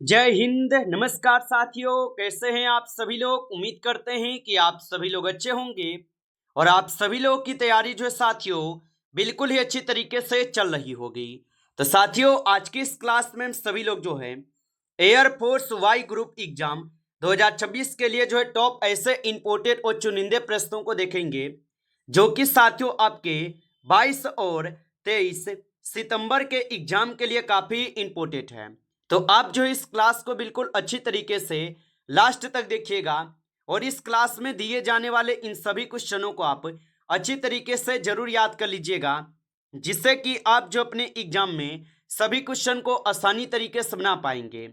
जय हिंद। नमस्कार साथियों, कैसे हैं आप सभी लोग। उम्मीद करते हैं कि आप सभी लोग अच्छे होंगे और आप सभी लोग की तैयारी जो है साथियों बिल्कुल ही अच्छी तरीके से चल रही होगी। तो साथियों, आज की इस क्लास में हम सभी लोग जो है एयरफोर्स वाई ग्रुप एग्जाम 2026 के लिए जो है टॉप ऐसे इंपोर्टेड और चुनिंदे प्रश्नों को देखेंगे जो कि साथियों आपके 22 और 23 सितंबर के एग्जाम के लिए काफी इंपोर्टेंट है। तो आप जो इस क्लास को बिल्कुल अच्छी तरीके से लास्ट तक देखिएगा और इस क्लास में दिए जाने वाले इन सभी क्वेश्चनों को आप अच्छी तरीके से जरूर याद कर लीजिएगा, जिससे कि आप जो अपने एग्जाम में सभी क्वेश्चन को आसानी तरीके से बना पाएंगे।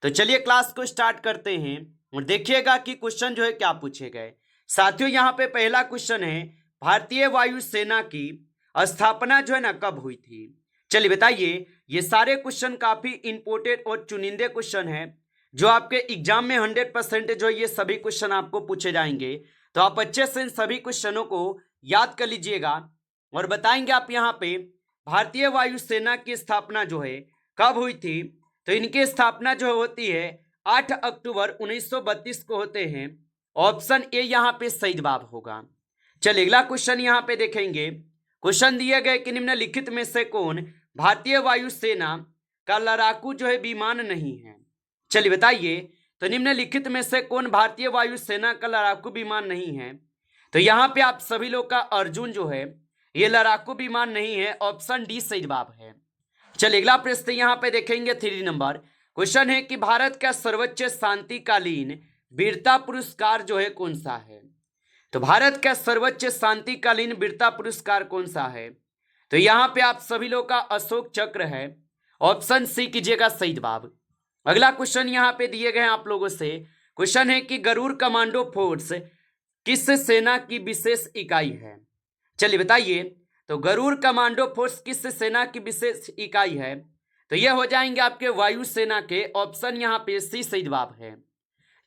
तो चलिए क्लास को स्टार्ट करते हैं और देखिएगा कि क्वेश्चन जो है क्या पूछे गए। साथियों, यहाँ पे पहला क्वेश्चन है, भारतीय वायुसेना की स्थापना जो है ना कब हुई थी। चलिए बताइए। ये सारे क्वेश्चन काफी इंपोर्टेंट और चुनिंदे क्वेश्चन है जो आपके एग्जाम में 100% जो ये सभी क्वेश्चन आपको पूछे जाएंगे। तो आप अच्छे से इन सभी क्वेश्चनों को याद कर लीजिएगा और बताएंगे आप यहाँ पे भारतीय वायुसेना की स्थापना जो है कब हुई थी। तो इनकी स्थापना जो होती है 8 अक्टूबर 1932 को होते हैं। ऑप्शन ए यहाँ पे सही जवाब होगा। चलिए अगला क्वेश्चन यहाँ पे देखेंगे। क्वेश्चन दिए गए कि निम्नलिखित में से कौन भारतीय वायुसेना का लड़ाकू जो है विमान नहीं है। चलिए बताइए। तो निम्नलिखित में से कौन भारतीय वायुसेना का लड़ाकू विमान नहीं है। तो यहाँ पे आप सभी लोग का अर्जुन जो है ये लड़ाकू विमान नहीं है। ऑप्शन डी सही जवाब है। चलिए अगला प्रश्न यहाँ पे देखेंगे 3 नंबर। क्वेश्चन है कि भारत का सर्वोच्च शांतिकालीन वीरता पुरस्कार जो है कौन सा है। तो भारत का सर्वोच्च शांतिकालीन वीरता पुरस्कार कौन सा है। तो यहां पे आप सभी लोग का अशोक चक्र है। ऑप्शन सी कीजिएगा सही जवाब। अगला क्वेश्चन यहां पे दिए गए आप लोगों से। क्वेश्चन है कि गरुड़ कमांडो फोर्स किस सेना की विशेष इकाई है। चलिए बताइए। तो गरुड़ कमांडो फोर्स किस सेना की विशेष इकाई है। तो ये हो जाएंगे आपके वायुसेना के। ऑप्शन यहाँ पे सी सही जवाब है।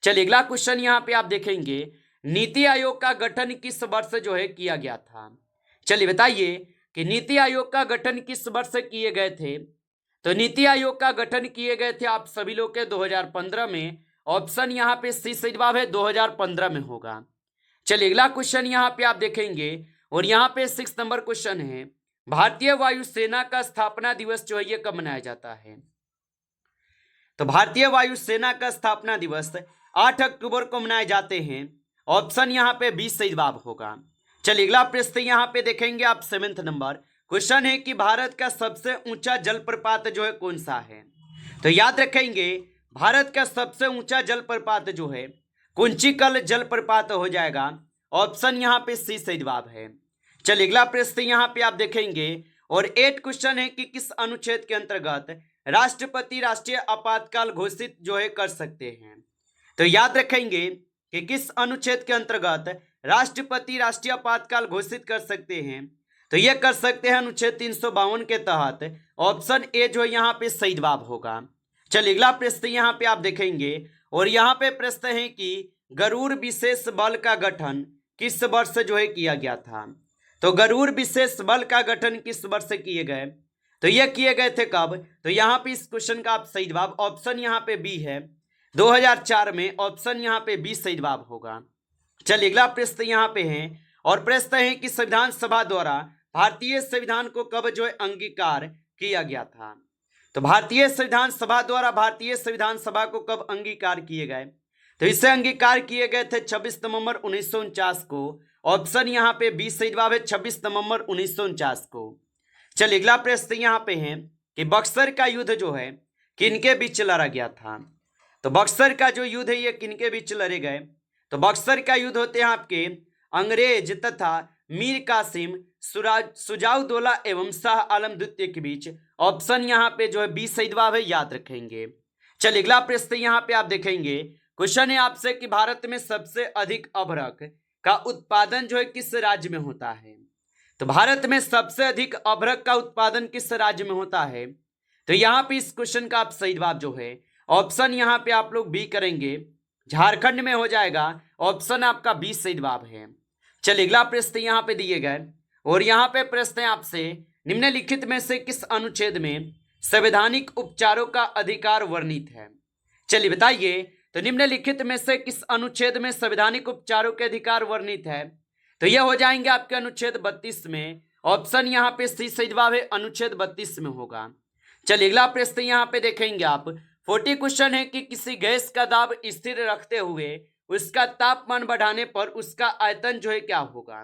चलिए अगला क्वेश्चन यहाँ पे आप देखेंगे, नीति आयोग का गठन किस वर्ष जो है किया गया था। चलिए बताइए कि नीति आयोग का गठन किस वर्ष किए गए थे। तो नीति आयोग का गठन किए गए थे आप सभी लोग के 2015 में। ऑप्शन यहाँ पे सी सही जवाब है, 2015 में होगा। चलिए अगला क्वेश्चन यहाँ पे आप देखेंगे और यहाँ पे 6 नंबर क्वेश्चन है, भारतीय वायुसेना का स्थापना दिवस जो है ये कब मनाया जाता है। तो भारतीय वायुसेना का स्थापना दिवस 8 अक्टूबर को मनाए जाते हैं। ऑप्शन यहाँ पे 20 सही जवाब होगा। चलिए अगला प्रश्न यहाँ पे देखेंगे आप 7 नंबर। क्वेश्चन है कि भारत का सबसे ऊंचा जलप्रपात जो है कौन सा है। तो याद रखेंगे, भारत का सबसे ऊंचा जलप्रपात जो है कुंचिकल जलप्रपात हो जाएगा। ऑप्शन यहाँ पे सी सही जवाब है। चलिए अगला प्रश्न यहाँ पे आप देखेंगे और 8 क्वेश्चन है कि किस अनुच्छेद के अंतर्गत राष्ट्रपति राष्ट्रीय आपातकाल घोषित जो है कर सकते हैं। तो याद रखेंगे कि किस अनुच्छेद के अंतर्गत राष्ट्रपति राष्ट्रीय आपातकाल घोषित कर सकते हैं। तो यह कर सकते हैं अनुच्छेद 352 के तहत। ऑप्शन ए जो है यहाँ पे सही जवाब होगा। चलिए अगला प्रश्न यहाँ पे आप देखेंगे और यहाँ पे प्रश्न है कि गरुड़ विशेष बल का गठन किस वर्ष जो है किया गया था। तो गरुड़ विशेष बल का गठन किस वर्ष किए गए। तो ये किए गए थे कब। तो यहाँ पे इस क्वेश्चन का आप सही जवाब ऑप्शन यहाँ पे बी है, 2004 में। ऑप्शन यहाँ पे बी सही जवाब होगा। चलिए अगला प्रश्न यहाँ पे है और प्रश्न है कि संविधान सभा द्वारा भारतीय संविधान को कब जो है अंगीकार किया गया था। तो भारतीय संविधान सभा द्वारा भारतीय संविधान सभा को कब अंगीकार किए गए। तो इसे अंगीकार किए गए थे 26 नवंबर 1949 को। ऑप्शन यहाँ पे 20 सही जवाब है, 26 नवंबर 1949 को। चलिए अगला प्रश्न यहाँ पे है कि बक्सर का युद्ध जो है किनके बीच लड़ा गया था। तो बक्सर का जो युद्ध है ये किनके बीच लड़े गए। तो बक्सर का युद्ध होते हैं आपके अंग्रेज तथा मीर कासिम सुजाउद्दौला एवं शाह आलम द्वितीय के बीच। ऑप्शन यहाँ पे जो है 20 सही जवाब है, याद रखेंगे। चलिए अगला प्रश्न यहाँ पे आप देखेंगे। क्वेश्चन है आपसे कि भारत में सबसे अधिक अभ्रक का उत्पादन जो है किस राज्य में होता है। तो भारत में सबसे अधिक अभ्रक का उत्पादन किस राज्य में होता है। तो यहाँ पे इस क्वेश्चन का आप सही जवाब जो है ऑप्शन यहाँ पे आप लोग बी करेंगे, झारखंड में हो जाएगा। ऑप्शन आपका 20 सही जवाब है। चलिए अगला प्रश्न यहाँ पे दिए गए और यहाँ पे प्रश्न है आपसे, निम्नलिखित में से किस अनुच्छेद में संवैधानिक उपचारों का अधिकार वर्णित है। चलिए बताइए, तो निम्नलिखित में से किस अनुच्छेद में संवैधानिक उपचारों के अधिकार वर्णित है? तो यह हो जाएंगे आपके अनुच्छेद 32 में। ऑप्शन यहाँ पे सी सही जवाब है, अनुच्छेद 32 में होगा। चलिए अगला प्रश्न यहाँ पे देखेंगे आप। 40 क्वेश्चन है कि किसी गैस का दाब स्थिर रखते हुए उसका तापमान बढ़ाने पर उसका आयतन जो है क्या होगा?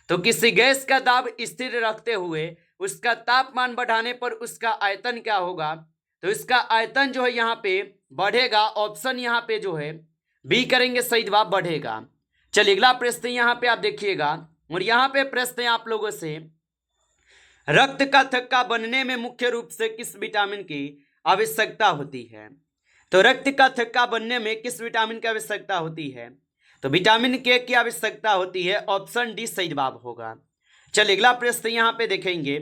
तो किसी गैस का दाब स्थिर रखते हुए उसका तापमान बढ़ाने पर उसका आयतन क्या होगा? तो इसका आयतन जो है यहाँ पे बढ़ेगा। ऑप्शन यहाँ पे जो है बी करेंगे, सही जवाब बढ़ेगा। चलिए अगला प्रश्न यहाँ पे आप देखिएगा, और यहाँ पे प्रश्न है आप लोगों से, रक्त का थक्का बनने में मुख्य रूप से किस विटामिन की आवश्यकता होती है? तो रक्त का थक्का बनने में किस विटामिन की आवश्यकता होती है? तो विटामिन के की आवश्यकता होती है। ऑप्शन डी सही जवाब होगा। चलिए अगला प्रश्न यहाँ पे देखेंगे।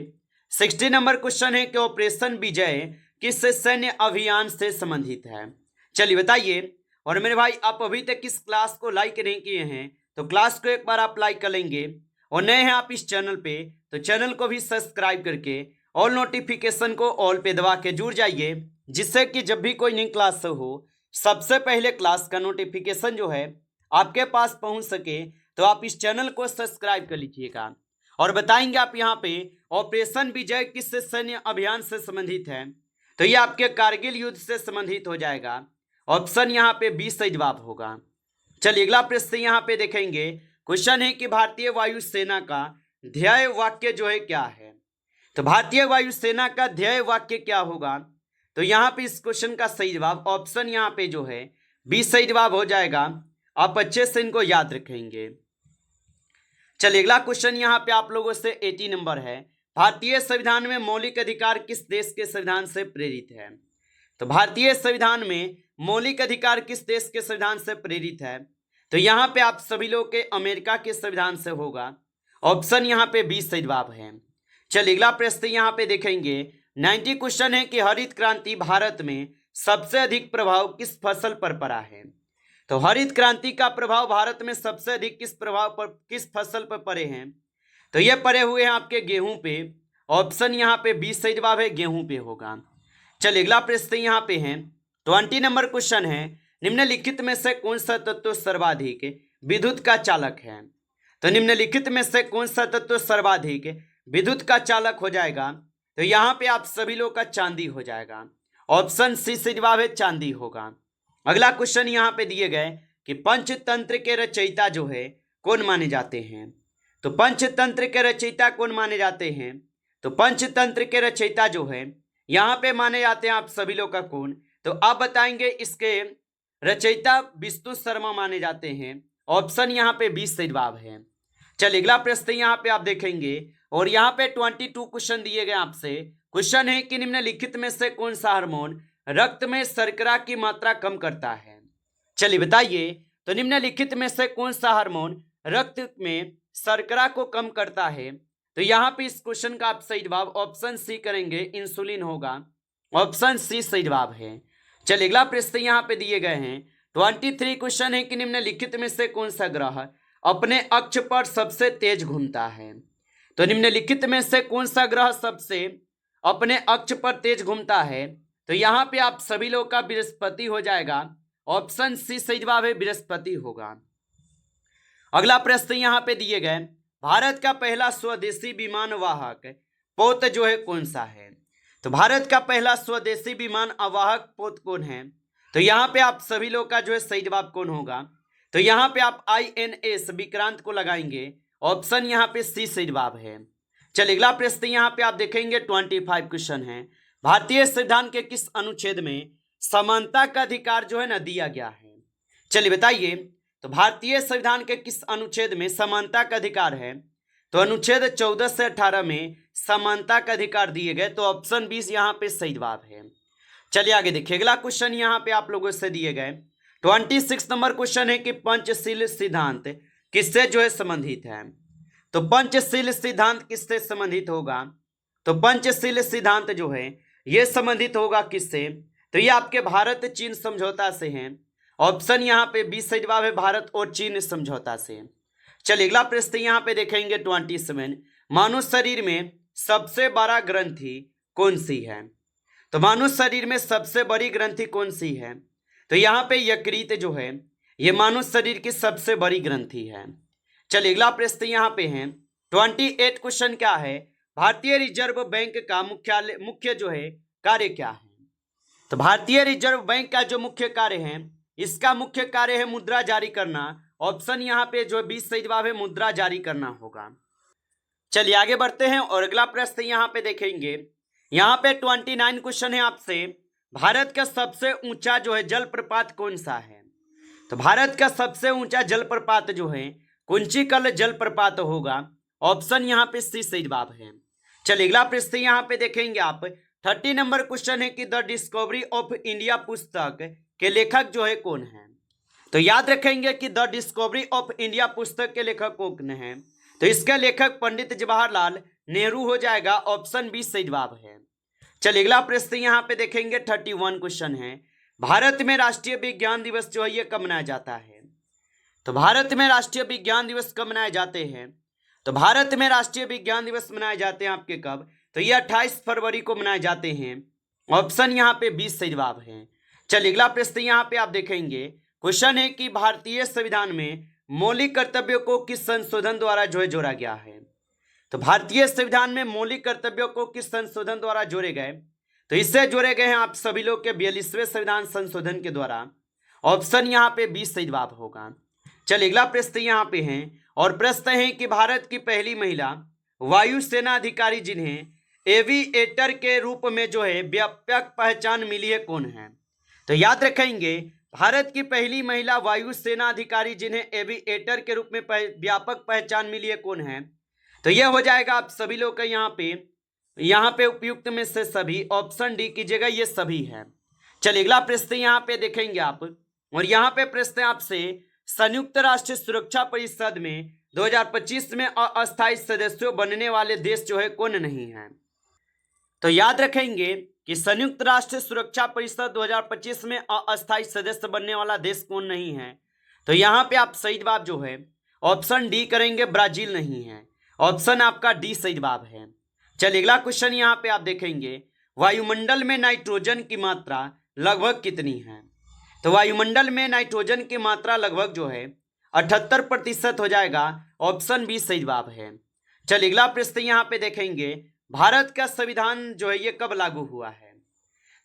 60 नंबर क्वेश्चन है कि ऑपरेशन विजय किस सैन्य अभियान से संबंधित है? चलिए बताइए। और मेरे भाई, आप अभी तक इस क्लास को लाइक नहीं किए हैं तो क्लास को एक बार आप लाइक कर लेंगे, और नए हैं आप इस चैनल पे तो चैनल को भी सब्सक्राइब करके ऑल नोटिफिकेशन को ऑल पे दबा के जुड़ जाइए, जिससे कि जब भी कोई नई क्लास हो सबसे पहले क्लास का नोटिफिकेशन जो है आपके पास पहुंच सके। तो आप इस चैनल को सब्सक्राइब कर लीजिएगा। और बताएंगे आप यहाँ पे ऑपरेशन विजय किस सैन्य अभियान से संबंधित है? तो ये आपके कारगिल युद्ध से संबंधित हो जाएगा। ऑप्शन यहाँ पे बी सही जवाब होगा। चलिए अगला प्रश्न यहाँ पे देखेंगे। क्वेश्चन है कि भारतीय वायुसेना का ध्येय वाक्य जो है क्या है? तो भारतीय वायुसेना का ध्येय वाक्य क्या होगा? तो यहाँ पे इस क्वेश्चन का सही जवाब ऑप्शन यहाँ पे जो है बी सही जवाब हो जाएगा। आप अच्छे से इनको याद रखेंगे। चलिए अगला क्वेश्चन यहाँ पे आप लोगों से 80 नंबर है। भारतीय संविधान में मौलिक अधिकार किस देश के संविधान से प्रेरित है? तो भारतीय संविधान में मौलिक अधिकार किस देश के संविधान से प्रेरित है? तो यहाँ पे आप सभी लोग के अमेरिका के संविधान से होगा। ऑप्शन यहाँ पे बी सही जवाब है। चलिए अगला प्रश्न यहाँ पे देखेंगे। 90 क्वेश्चन है कि हरित क्रांति भारत में सबसे अधिक प्रभाव किस फसल पर पड़ा है? तो हरित क्रांति का प्रभाव भारत में सबसे अधिक किस फसल पर पड़े हैं? तो ये पड़े हुए हैं आपके गेहूं पे। ऑप्शन यहाँ पे बी सही जवाब है, गेहूं पे होगा। चलिए अगला प्रश्न यहाँ पे है। 20 नंबर क्वेश्चन है, निम्नलिखित में से कौन सा तत्व सर्वाधिक विद्युत का चालक है? तो निम्नलिखित में से कौन सा तत्व सर्वाधिक विद्युत का चालक हो जाएगा? तो यहाँ पे आप सभी लोग का चांदी हो जाएगा। ऑप्शन सी से जवाब है, चांदी होगा। अगला क्वेश्चन यहाँ पे दिए गए कि पंचतंत्र के रचयिता जो है कौन माने जाते हैं? तो पंचतंत्र के रचयिता कौन माने जाते हैं? तो पंचतंत्र के रचयिता जो है यहाँ पे माने जाते हैं आप सभी लोग का कौन? तो आप बताएंगे इसके रचयिता विष्णु शर्मा माने जाते हैं। ऑप्शन यहाँ पे 20 सही जवाब है। चलिए अगला प्रश्न यहाँ पे आप देखेंगे, और यहाँ पे 22 क्वेश्चन दिए गए आपसे। क्वेश्चन है कि निम्नलिखित में से कौन सा हार्मोन रक्त में शर्करा की मात्रा कम करता है? चलिए बताइए। तो निम्नलिखित में से कौन सा हार्मोन रक्त में शर्करा को कम करता है? तो यहाँ पे इस क्वेश्चन का आप सही जवाब ऑप्शन सी करेंगे, इंसुलिन होगा। ऑप्शन सी सही जवाब है। चलिए अगला प्रश्न यहाँ पे दिए गए हैं। 23 क्वेश्चन है कि निम्नलिखित में से कौन सा ग्रह अपने अक्ष पर सबसे तेज घूमता है? तो निम्नलिखित में से कौन सा ग्रह सबसे अपने अक्ष पर तेज घूमता है? तो यहाँ पे आप सभी लोग का बृहस्पति हो जाएगा। ऑप्शन सी सही जवाब है, बृहस्पति होगा। अगला प्रश्न यहाँ पे दिए गए, भारत का पहला स्वदेशी विमान वाहक पोत जो है कौन सा है? तो भारत का पहला स्वदेशी विमान अवाहक पोत कौन है? तो यहाँ पे आप सभी लोग का जो है सही जवाब कौन होगा? तो यहाँ पे आप INS विक्रांत को लगाएंगे। ऑप्शन यहाँ पे सी सही जवाब है। चलिए अगला प्रश्न यहाँ पे आप देखेंगे। 25 क्वेश्चन है, भारतीय संविधान के किस अनुच्छेद में समानता का अधिकार जो है ना दिया गया है? चलिए बताइए। तो भारतीय संविधान के किस अनुच्छेद में समानता का अधिकार है? तो अनुच्छेद 14 से 18 में समानता का अधिकार दिए गए। तो ऑप्शन 20 यहाँ पे सही जवाब है। चलिए आगे देखिए। अगला क्वेश्चन यहाँ पे आप लोगों से दिए गए 26 नंबर क्वेश्चन है कि पंचशील सिद्धांत किससे जो है संबंधित है? तो पंचशील सिद्धांत किससे संबंधित होगा? तो पंचशील सिद्धांत जो है ये संबंधित होगा किससे? तो ये आपके भारत चीन समझौता से हैं। ऑप्शन यहाँ पे 20 सही जवाब है, भारत और चीन समझौता से। चलिए अगला प्रश्न यहाँ पे देखेंगे 27, मानव शरीर में सबसे बड़ा ग्रंथि कौन सी है? तो मानव शरीर में सबसे बड़ी ग्रंथि कौन सी है? तो यहाँ पे यकृत जो है ये मानव शरीर की सबसे बड़ी ग्रंथि है। चलिए अगला प्रश्न यहाँ पे है 28 क्वेश्चन क्या है, भारतीय रिजर्व बैंक का मुख्य जो है कार्य क्या है। तो भारतीय रिजर्व बैंक का जो मुख्य कार्य है, इसका मुख्य कार्य है मुद्रा जारी करना। ऑप्शन यहाँ पे जो 20 सही जवाब है, मुद्रा जारी करना होगा। चलिए आगे बढ़ते हैं और अगला प्रश्न यहाँ पे देखेंगे। यहाँ पे 29 क्वेश्चन है आपसे, भारत का सबसे ऊंचा जो है जलप्रपात कौन सा है। तो भारत का सबसे ऊंचा जलप्रपात जो है कुंचिकल जलप्रपात होगा। ऑप्शन यहाँ पे सी सही जवाब है। चलिए अगला प्रश्न यहाँ पे देखेंगे आप 30 नंबर क्वेश्चन है कि द डिस्कवरी ऑफ इंडिया पुस्तक के लेखक जो है कौन है। तो याद रखेंगे कि द डिस्कवरी ऑफ इंडिया पुस्तक के लेखक कौन है। तो इसका लेखक पंडित जवाहरलाल नेहरू हो जाएगा। ऑप्शन बी सही जवाब है। चलिए अगला प्रश्न यहाँ पे देखेंगे 31 क्वेश्चन है, भारत में राष्ट्रीय विज्ञान दिवस जो है ये कब मनाया जाता है। तो भारत में राष्ट्रीय विज्ञान दिवस कब मनाए जाते हैं। तो भारत में राष्ट्रीय विज्ञान दिवस मनाए जाते हैं आपके कब, तो ये 28 फरवरी को मनाए जाते हैं। ऑप्शन यहाँ पे 20 सही जवाब है। चलिए अगला प्रश्न यहाँ पे आप देखेंगे, क्वेश्चन है कि भारतीय संविधान में मौलिक कर्तव्यों को किस संशोधन द्वारा जो है जोड़ा गया है। तो भारतीय संविधान में मौलिक कर्तव्यों को किस संशोधन द्वारा जोड़े गए, तो इससे जोड़े गए हैं आप सभी लोग के 42वें संविधान संशोधन के द्वारा। ऑप्शन यहाँ पे 20 सही जवाब होगा। चलिए अगला प्रश्न यहाँ पे है और प्रश्न है कि भारत की पहली महिला वायुसेना अधिकारी जिन्हें एविएटर के रूप में जो है व्यापक पहचान मिली है कौन है। तो याद रखेंगे भारत की पहली महिला वायुसेना अधिकारी जिन्हें एविएटर के रूप में व्यापक पहचान मिली है कौन है। तो यह हो जाएगा आप सभी लोग का यहाँ पे उपयुक्त में से सभी। ऑप्शन डी कीजिएगा, ये सभी है। चलिए अगला प्रश्न यहाँ पे देखेंगे आप और यहाँ पे प्रश्न आपसे संयुक्त राष्ट्र सुरक्षा परिषद में 2025 में अस्थायी सदस्यों बनने वाले देश जो है कौन नहीं है। तो याद रखेंगे कि संयुक्त राष्ट्र सुरक्षा परिषद 2025 में अस्थायी सदस्य बनने वाला देश कौन नहीं है। तो यहाँ पे आप सही जवाब जो है ऑप्शन डी करेंगे, ब्राजील नहीं है। ऑप्शन आपका डी सही जवाब है। चलिए अगला क्वेश्चन यहाँ पे आप देखेंगे, वायुमंडल में नाइट्रोजन की मात्रा लगभग कितनी है। तो वायुमंडल में नाइट्रोजन की मात्रा लगभग जो है 78% हो जाएगा। ऑप्शन बी सही जवाब है। चलिए अगला प्रश्न यहाँ पे देखेंगे, भारत का संविधान जो है ये कब लागू हुआ है।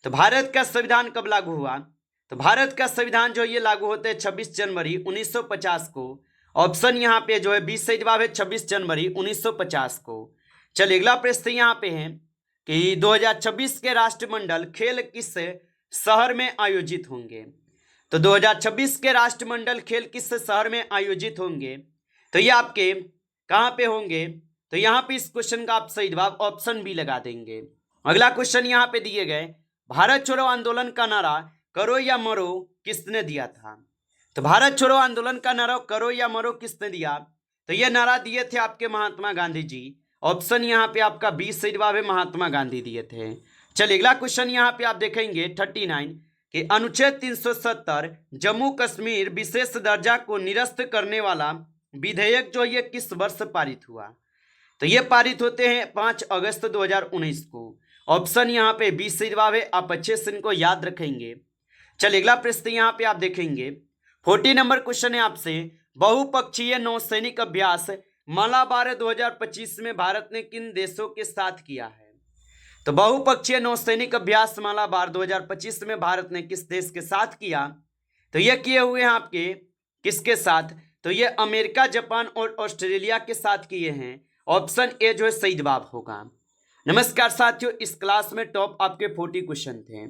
तो भारत का संविधान कब लागू हुआ। तो भारत का संविधान जो है ये लागू होते हैं 26 जनवरी 1950 को। ऑप्शन यहाँ पे जो है 20 सही जवाब है, 26 जनवरी 1950 को। चलिए अगला प्रश्न यहाँ पे है कि 2026 के राष्ट्रमंडल खेल किस शहर में आयोजित होंगे। तो 2026 के राष्ट्रमंडल खेल किस शहर में आयोजित होंगे। तो ये आपके कहाँ पे होंगे। तो यहाँ पे इस क्वेश्चन का आप सही जवाब ऑप्शन बी लगा देंगे। अगला क्वेश्चन यहाँ पे दिए गए, भारत छोड़ो आंदोलन का नारा करो या मरो किसने दिया था। तो भारत छोड़ो आंदोलन का नारा करो या मरो किसने दिया। तो ये नारा दिए थे आपके महात्मा गांधी जी। ऑप्शन यहाँ पे आपका 20 सही जवाब है, महात्मा गांधी दिए थे। चलिए अगला क्वेश्चन यहाँ पे आप देखेंगे 39 कि अनुच्छेद 370 जम्मू कश्मीर विशेष दर्जा को निरस्त करने वाला विधेयक जो ये किस वर्ष पारित हुआ। तो ये पारित होते हैं 5 अगस्त 2019 को। ऑप्शन यहाँ पे 20 सही जवाब है, आप अच्छे से इनको याद रखेंगे। चलिए अगला प्रश्न यहाँ पे आप देखेंगे 40 नंबर क्वेश्चन है आपसे, बहुपक्षीय नौसैनिक अभ्यास मालाबार 2025 में भारत ने किन देशों के साथ किया है। तो बहुपक्षीय नौसैनिक अभ्यास मालाबार 2025 में भारत ने किस देश के साथ किया। तो ये किए हुए हैं आपके किसके साथ। तो ये अमेरिका, जापान और ऑस्ट्रेलिया के साथ किए हैं। ऑप्शन ए जो है सही जवाब होगा। नमस्कार साथियों, इस क्लास में टॉप आपके 40 क्वेश्चन थे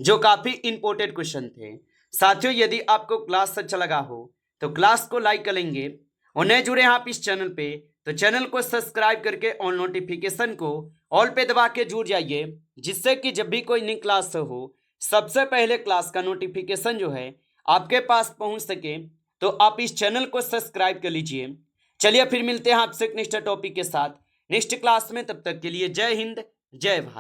जो काफी इंपॉर्टेंट क्वेश्चन थे। साथियों यदि आपको क्लास अच्छा लगा हो तो क्लास को लाइक करेंगे और नए जुड़े हैं आप इस चैनल पे तो चैनल को सब्सक्राइब करके और नोटिफिकेशन को ऑल पे दबा के जुड़ जाइए, जिससे कि जब भी कोई नई क्लास हो सबसे पहले क्लास का नोटिफिकेशन जो है आपके पास पहुंच सके। तो आप इस चैनल को सब्सक्राइब कर लीजिए। चलिए फिर मिलते हैं आपसे नेक्स्ट टॉपिक के साथ नेक्स्ट क्लास में। तब तक के लिए जय हिंद, जय भारत।